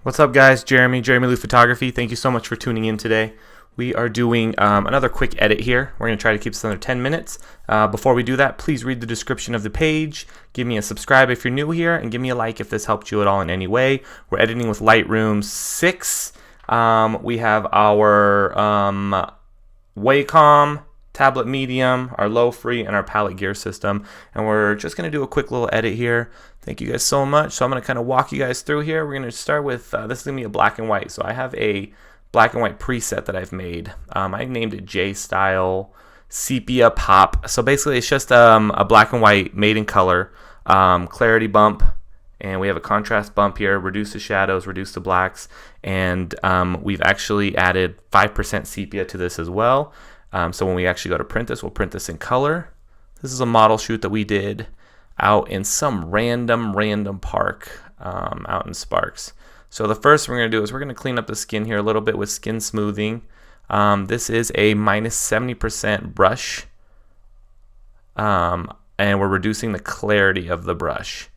What's up, guys? JeramieLu Photography. Thank you so much for tuning in today. We are doing another quick edit here. We're going to try to keep this under 10 minutes. Before we do that, please read the description of the page. Give me a subscribe if you're new here, and give me a like if this helped you at all in any way. We're editing with Lightroom 6. We have our Wacom tablet medium, our low free, and our palette gear system, and we're just going to do a quick little edit here. Thank you guys so much. So I'm going to kind of walk you guys through here. We're going to start with this is going to be a black and white. So I have a black and white preset that I've made. I named it J Style Sepia Pop. So basically it's just a black and white made in color, clarity bump, and we have a contrast bump here, reduce the shadows, reduce the blacks, and we've actually added 5% sepia to this as well. So when we actually go to print this, we'll print this in color. This is a model shoot that we did out in some random park out in Sparks. So the first thing we're going to do is we're going to clean up the skin here a little bit with skin smoothing. This is a minus 70% brush, and we're reducing the clarity of the brush.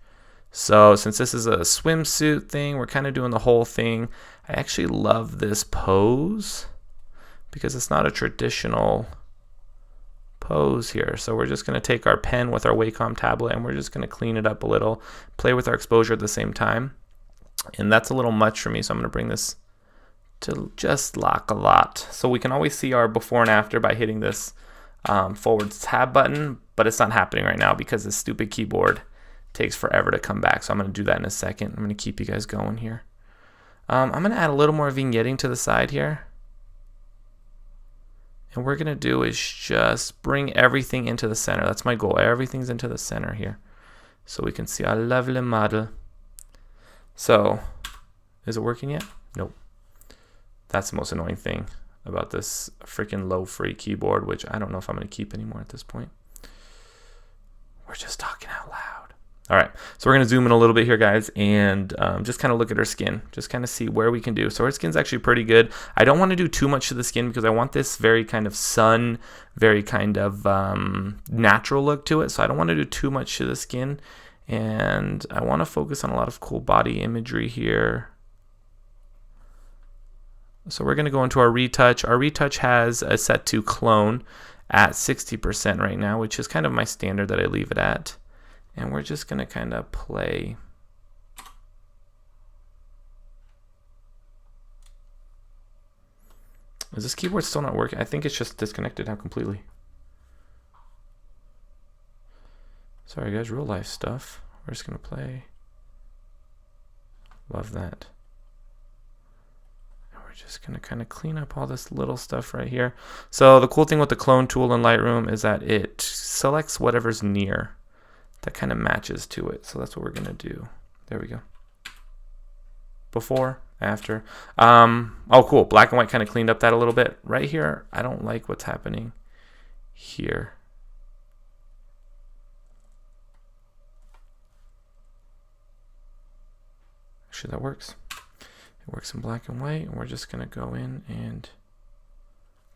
So since this is a swimsuit thing, we're kind of doing the whole thing. I actually love this pose because it's not a traditional pose here. So we're just going to take our pen with our Wacom tablet and we're just going to clean it up a little, play with our exposure at the same time. And that's a little much for me, so I'm going to bring this to just lock a lot. So we can always see our before and after by hitting this forward tab button, but it's not happening right now because this stupid keyboard takes forever to come back. So I'm going to do that in a second. I'm going to keep you guys going here. I'm going to add a little more vignetting to the side here. And what we're going to do is just bring everything into the center. That's my goal. Everything's into the center here. So we can see our lovely model. So, is it working yet? Nope. That's the most annoying thing about this freaking low free keyboard, which I don't know if I'm going to keep anymore at this point. We're just talking out loud. All right, so we're going to zoom in a little bit here, guys, and just kind of look at her skin, just kind of see where we can do. So her skin's actually pretty good. I don't want to do too much to the skin because I want this very kind of sun, very kind of natural look to it. So I don't want to do too much to the skin, and I want to focus on a lot of cool body imagery here. So we're going to go into our retouch. Our retouch has a set to clone at 60% right now, which is kind of my standard that I leave it at. And we're just going to kind of play. Is this keyboard still not working? I think it's just disconnected now completely. Sorry guys, real life stuff. We're just going to play. Love that. And we're just going to kind of clean up all this little stuff right here. So the cool thing with the clone tool in Lightroom is that it selects whatever's near. That kind of matches to it. So that's what we're going to do. There we go. Before, after. Oh, cool. Black and white kind of cleaned up that a little bit. Right here, I don't like what's happening here. Actually, that works. It works in black and white. And we're just going to go in and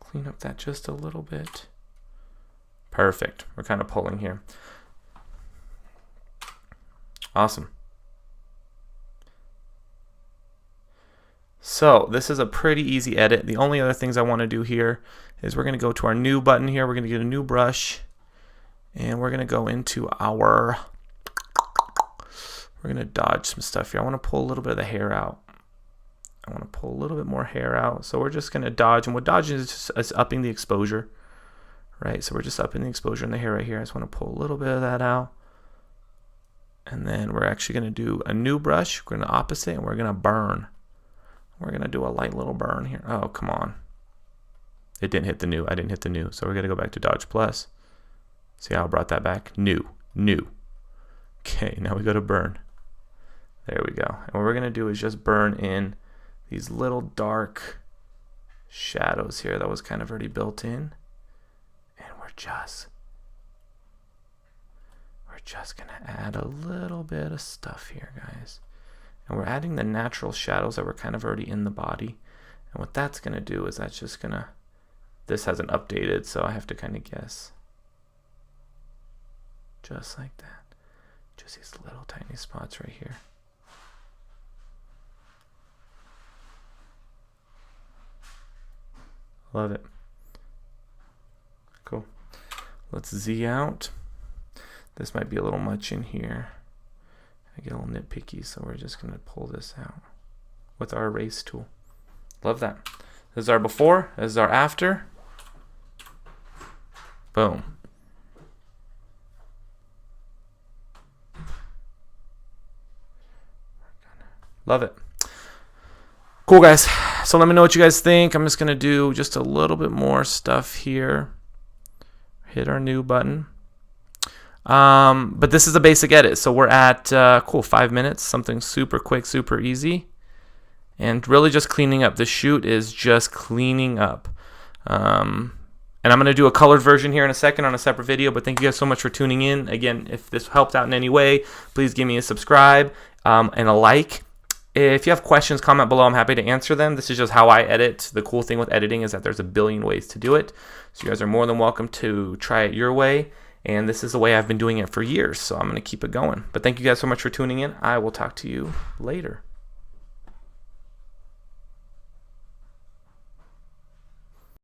clean up that just a little bit. Perfect. We're kind of pulling here. Awesome. So this is a pretty easy edit. The only other things I want to do here is we're going to go to our new button here. We're going to get a new brush, and we're going to go into our, we're going to dodge some stuff here. I want to pull a little bit of the hair out. I want to pull a little bit more hair out. So we're just going to dodge, and what dodging is just upping the exposure, right? So we're just upping the exposure in the hair right here. I just want to pull a little bit of that out. And then we're actually going to do a new brush. We're going to opposite, and we're going to burn. We're going to do a light little burn here. Oh, come on. It didn't hit the new. I didn't hit the new. So we're going to go back to Dodge Plus. See how I brought that back? New. Okay, now we go to burn. There we go. And what we're going to do is just burn in these little dark shadows here that was kind of already built in. And we're just going to add a little bit of stuff here, guys. And we're adding the natural shadows that were kind of already in the body. And what that's going to do is that's just going to, this hasn't updated, so I have to kind of guess. Just like that. Just these little tiny spots right here. Love it. Cool. Let's Z out. This might be a little much in here. I get a little nitpicky, so we're just going to pull this out with our erase tool. Love that. This is our before. This is our after. Boom. Love it. Cool, guys. So let me know what you guys think. I'm just going to do just a little bit more stuff here. Hit our new button. But this is a basic edit. So we're at, cool, 5 minutes. Something super quick, super easy. And really just cleaning up. The shoot is just cleaning up. And I'm going to do a colored version here in a second on a separate video. But thank you guys so much for tuning in. Again, if this helped out in any way, please give me a subscribe and a like. If you have questions, comment below. I'm happy to answer them. This is just how I edit. The cool thing with editing is that there's a billion ways to do it. So you guys are more than welcome to try it your way. And this is the way I've been doing it for years. So I'm going to keep it going. But thank you guys so much for tuning in. I will talk to you later.